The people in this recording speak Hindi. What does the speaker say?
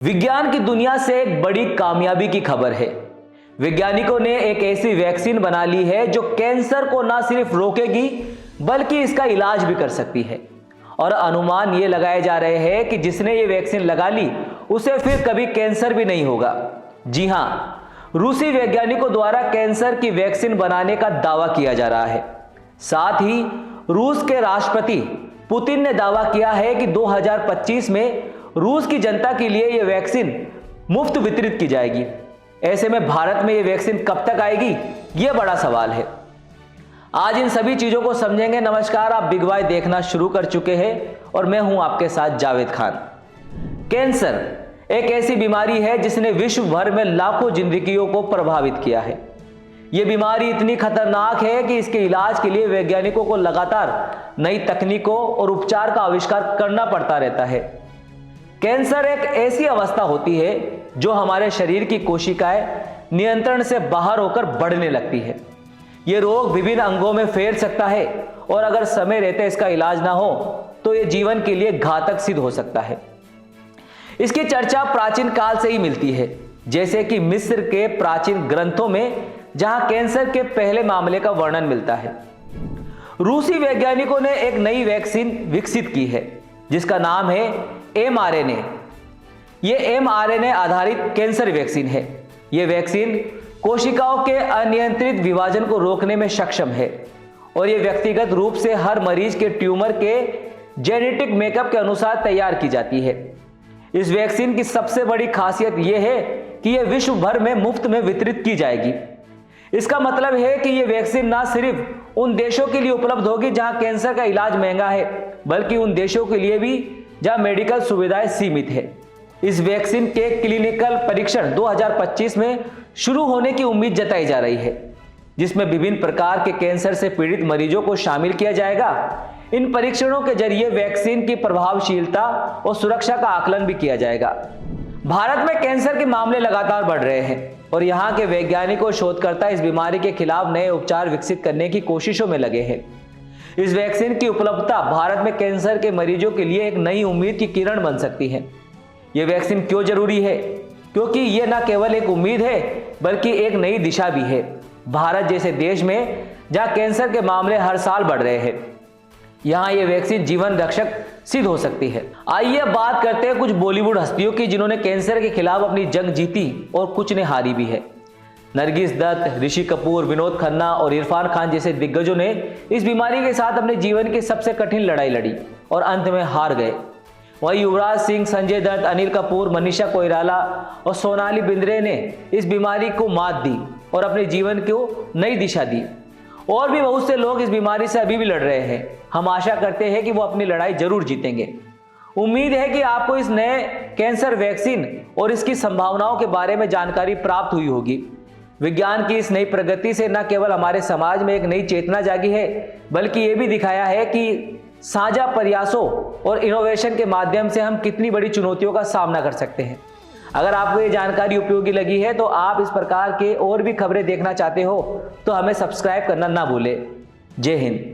विज्ञान की दुनिया से एक बड़ी कामयाबी की खबर है। वैज्ञानिकों ने एक ऐसी वैक्सीन बना ली है जो कैंसर को ना सिर्फ रोकेगी बल्कि इसका इलाज भी कर सकती है। और अनुमान ये लगाए जा रहे हैं कि जिसने ये वैक्सीन लगा ली उसे फिर कभी कैंसर भी नहीं होगा। जी हां, रूसी वैज्ञानिकों द्वारा कैंसर की वैक्सीन बनाने का दावा किया जा रहा है। साथ ही रूस के राष्ट्रपति पुतिन ने दावा किया है कि 2025 में रूस की जनता के लिए यह वैक्सीन मुफ्त वितरित की जाएगी। ऐसे में भारत में यह वैक्सीन कब तक आएगी, यह बड़ा सवाल है। आज इन सभी चीजों को समझेंगे। नमस्कार, आप बिग वाई देखना शुरू कर चुके हैं और मैं हूं आपके साथ जावेद खान। कैंसर एक ऐसी बीमारी है जिसने विश्व भर में लाखों जिंदगियों को प्रभावित किया है। यह बीमारी इतनी खतरनाक है कि इसके इलाज के लिए वैज्ञानिकों को लगातार नई तकनीकों और उपचार का आविष्कार करना पड़ता रहता है। कैंसर एक ऐसी अवस्था होती है जो हमारे शरीर की कोशिकाएं नियंत्रण से बाहर होकर बढ़ने लगती है। यह रोग विभिन्न अंगों में फैल सकता है और अगर समय रहते इसका इलाज ना हो तो यह जीवन के लिए घातक सिद्ध हो सकता है। इसकी चर्चा प्राचीन काल से ही मिलती है, जैसे कि मिस्र के प्राचीन ग्रंथों में जहां कैंसर के पहले मामले का वर्णन मिलता है। रूसी वैज्ञानिकों ने एक नई वैक्सीन विकसित की है जिसका नाम है mRNA। यह mRNA आधारित कैंसर वैक्सीन है। यह वैक्सीन कोशिकाओं के अनियंत्रित विभाजन को रोकने में सक्षम है और यह व्यक्तिगत रूप से हर मरीज के ट्यूमर के जेनेटिक मेकअप के अनुसार तैयार की जाती है। इस वैक्सीन की सबसे बड़ी खासियत यह है कि यह विश्व भर में मुफ्त में वितरित की जाएगी। इसका मतलब है कि यह वैक्सीन ना सिर्फ उन देशों के लिए उपलब्ध होगी जहां कैंसर का इलाज महंगा है, बल्कि उन देशों के लिए भी जहां मेडिकल सुविधाएं सीमित है। इस वैक्सीन के क्लिनिकल परीक्षण 2025 में शुरू होने की उम्मीद जताई जा रही है, जिसमें विभिन्न प्रकार के कैंसर से पीड़ित मरीजों को शामिल किया जाएगा। इन परीक्षणों के जरिए वैक्सीन की प्रभावशीलता और सुरक्षा का आकलन भी किया जाएगा। भारत में कैंसर के मामले लगातार बढ़ रहे हैं और यहाँ के वैज्ञानिक और शोधकर्ता इस बीमारी के खिलाफ नए उपचार विकसित करने की कोशिशों में लगे हैं। इस वैक्सीन की उपलब्धता भारत में कैंसर के मरीजों के लिए एक नई उम्मीद की किरण बन सकती है। यह वैक्सीन क्यों जरूरी है? क्योंकि यह न केवल एक उम्मीद है बल्कि एक नई दिशा भी है। भारत जैसे देश में जहां कैंसर के मामले हर साल बढ़ रहे हैं, यहां यह वैक्सीन जीवन रक्षक सिद्ध हो सकती है। आइए बात करते हैं कुछ बॉलीवुड हस्तियों की जिन्होंने कैंसर के खिलाफ अपनी जंग जीती और कुछ ने हारी भी है। नरगिस दत्त, ऋषि कपूर, विनोद खन्ना और इरफान खान जैसे दिग्गजों ने इस बीमारी के साथ अपने जीवन की सबसे कठिन लड़ाई लड़ी और अंत में हार गए। वहीं युवराज सिंह, संजय दत्त, अनिल कपूर, मनीषा कोइराला और सोनाली बिंद्रे ने इस बीमारी को मात दी और अपने जीवन को नई दिशा दी। और भी बहुत से लोग इस बीमारी से अभी भी लड़ रहे हैं। हम आशा करते हैं कि वो अपनी लड़ाई जरूर जीतेंगे। उम्मीद है कि आपको इस नए कैंसर वैक्सीन और इसकी संभावनाओं के बारे में जानकारी प्राप्त हुई होगी। विज्ञान की इस नई प्रगति से न केवल हमारे समाज में एक नई चेतना जागी है, बल्कि ये भी दिखाया है कि साझा प्रयासों और इनोवेशन के माध्यम से हम कितनी बड़ी चुनौतियों का सामना कर सकते हैं। अगर आपको ये जानकारी उपयोगी लगी है तो आप इस प्रकार के और भी खबरें देखना चाहते हो तो हमें सब्सक्राइब करना ना भूलें। जय हिंद।